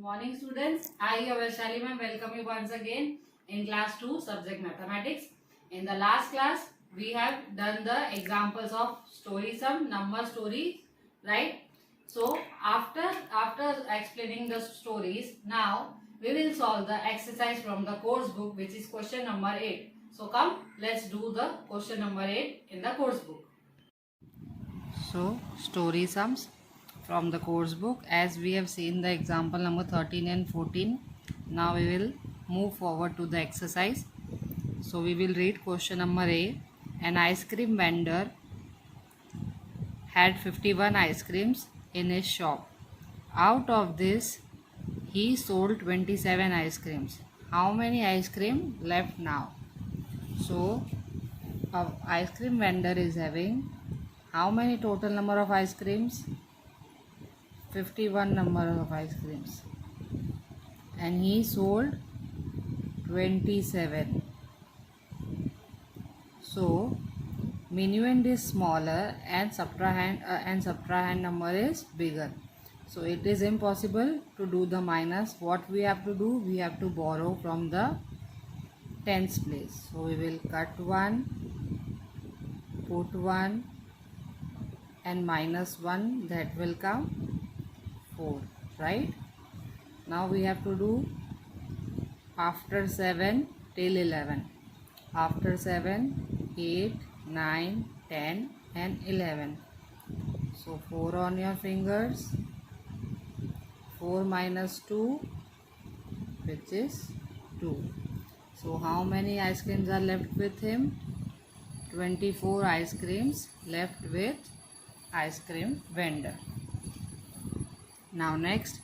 Morning students, I your Vaishali ma'am welcome you once again in class 2 subject mathematics. In the last class we have done the examples of story sum, number stories, right? So after explaining the stories, now we will solve the exercise from the course book, which is question number 8. So come, let's do the question number 8 in the course book. So story sums from the course book, as we have seen the example number 13 and 14. Now we will move forward to the exercise. So we will read question number A. An ice cream vendor had 51 ice creams in his shop. Out of this, he sold 27 ice creams. How many ice cream left now? So a ice cream vendor is having how many total number of ice creams? 51 number of ice creams, and he sold 27. So minuend is smaller and subtrahend number is bigger. So it is impossible to do the minus. What we have to do, we have to borrow from the tens place. So we will cut 1, put 1 and minus 1, that will come 4, right? Now we have to do after 7 till 11. After 7, 8, 9, 10 and 11. So 4 on your fingers. 4 minus 2, which is 2. So how many ice creams are left with him? 24 ice creams left with ice cream vendor. Now next,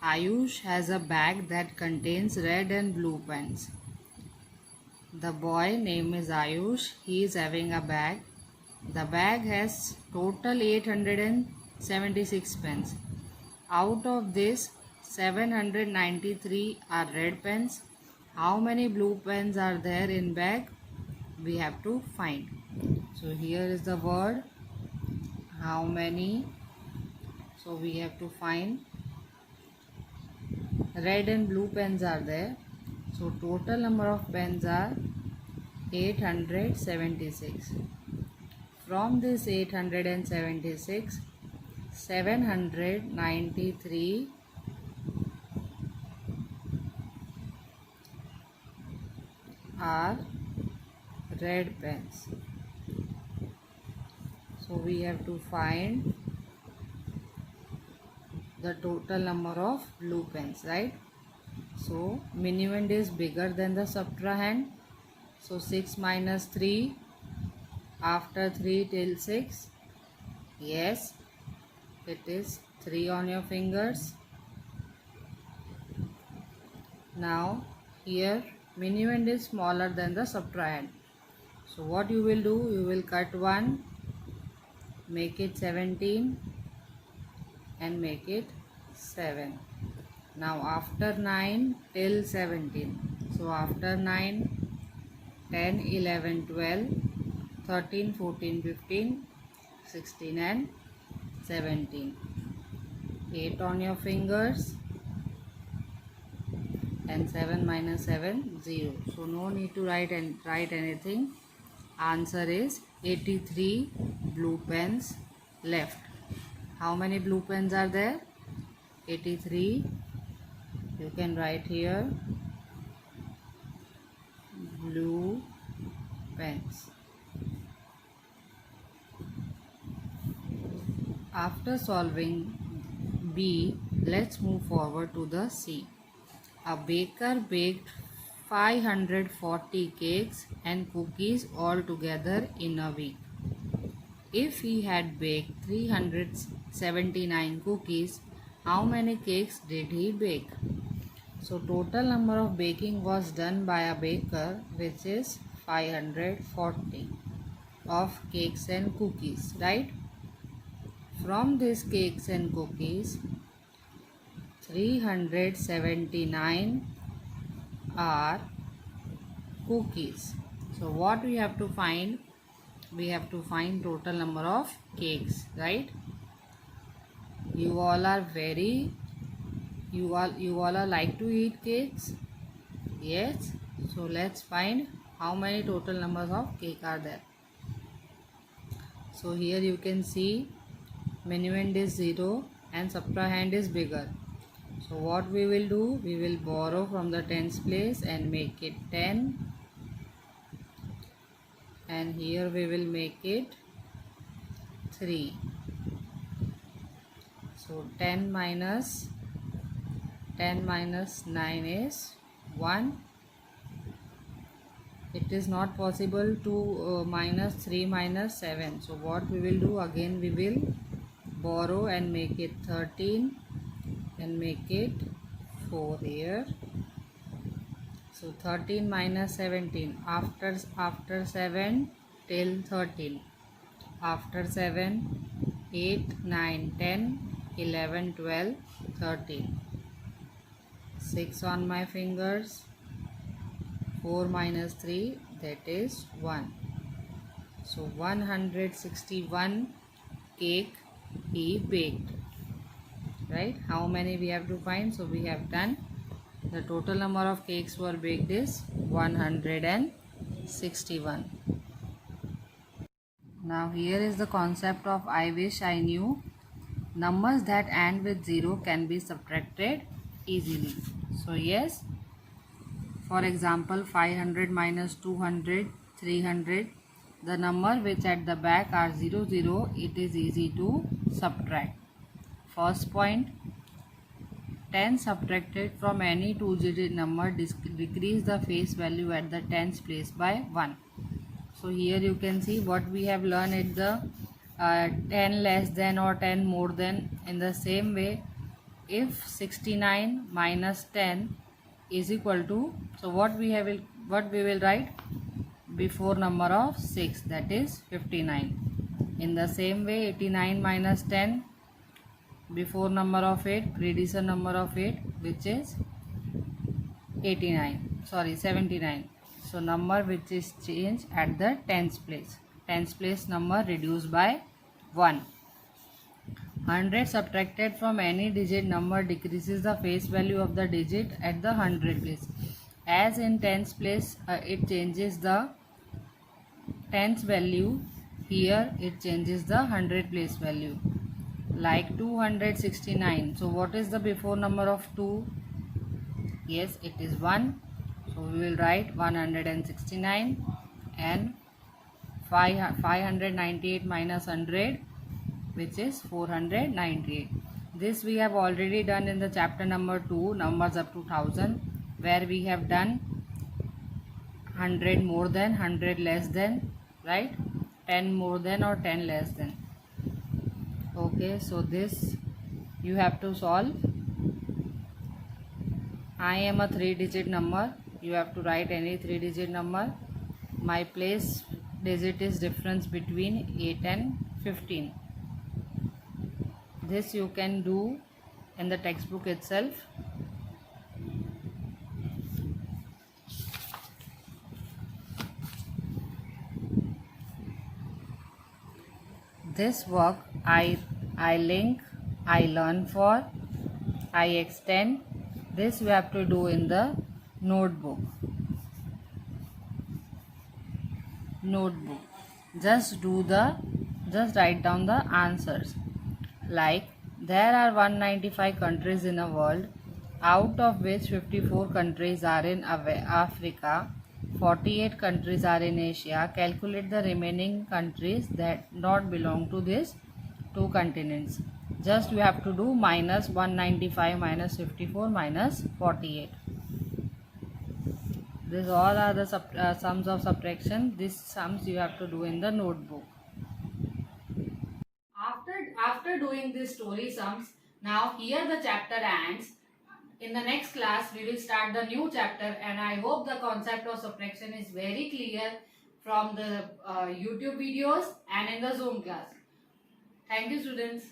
Ayush has a bag that contains red and blue pens. The boy name is Ayush. He is having a bag. The bag has total 876 pens. Out of this, 793 are red pens. How many blue pens are there in bag? We have to find. So here is the word how many. So we have to find. Red and blue pens are there. So total number of pens are 876. From this 876, 793 are red pens. So we have to find the total number of blue pens, right? So minuend is bigger than the subtrahend. So 6 minus 3, after 3 till 6. Yes, it is 3 on your fingers. Now here minuend is smaller than the subtrahend. So what you will do, you will cut 1, make it 17 and make it 7. Now after 9 till 17. So after 9, 10, 11, 12, 13, 14, 15, 16 and 17. 8 on your fingers and 7 minus 7, 0. So no need to write anything. Answer is 83 blue pens left. How many blue pens are there? 83. You can write here blue pens. After solving B, let's move forward to the C. A baker baked 540 cakes and cookies all together in a week. If he had baked 379 cookies, how many cakes did he bake? So total number of baking was done by a baker, which is 540 of cakes and cookies, right? From these cakes and cookies, 379 are cookies. So what we have to find? We have to find total number of cakes, right? You all are very You all are like to eat cakes? Yes. So let's find how many total numbers of cake are there. So here you can see minuend is 0 and subtrahend is bigger. So what we will do, we will borrow from the tens place and make it 10, and here we will make it 3. So 10 minus 9 is 1. It is not possible to minus 3 minus 7. So what we will do, again we will borrow and make it 13 and make it 4 here. So 13 minus 17, after 7 till 13, after 7, 8, 9, 10, 11, 12, 13, 6 on my fingers, 4 minus 3, that is 1. So 161 cake he baked, right? How many we have to find? So we have done. The total number of cakes were baked is 161. Now here is the concept of I wish I knew. Numbers that end with 0 can be subtracted easily. So yes, for example 500 minus 200, 300. The number which at the back are 0, 0, it is easy to subtract. First point, 10 subtracted from any two-digit number decrease the face value at the tens place by 1. So here you can see what we have learned at the 10 less than or 10 more than. In the same way, if 69 minus 10 is equal to, so what we will write before number of 6, that is 59. In the same way, 89 minus 10 before number of 8, predecessor number of 8, which is 79. So number which is changed at the tens place. Tens place number reduced by 1. 100 subtracted from any digit number decreases the face value of the digit at the 100 place. As in tens place it changes the tens value, here it changes the 100 place value. Like 269. So what is the before number of 2? Yes, it is 1. So we will write 169 and 598 minus 100, which is 498. This we have already done in the chapter number 2, numbers up to 1000, where we have done 100 more than, 100 less than, right? 10 more than or 10 less than. Okay, so this you have to solve. I am a 3-digit number. You have to write any 3-digit number. My place digit is difference between 8 and 15. This you can do in the textbook itself. This work I link, I learn for, I extend. This you have to do in the notebook. Just write down the answers. Like there are 195 countries in the world, out of which 54 countries are in Africa, 48 countries are in Asia. Calculate the remaining countries that not belong to these two continents. Just you have to do minus 195 minus 54 minus 48. These all are the sums of subtraction. These sums you have to do in the notebook. After doing these story sums, now here the chapter ends. In the next class, we will start the new chapter, and I hope the concept of subtraction is very clear from the YouTube videos and in the Zoom class. Thank you, students.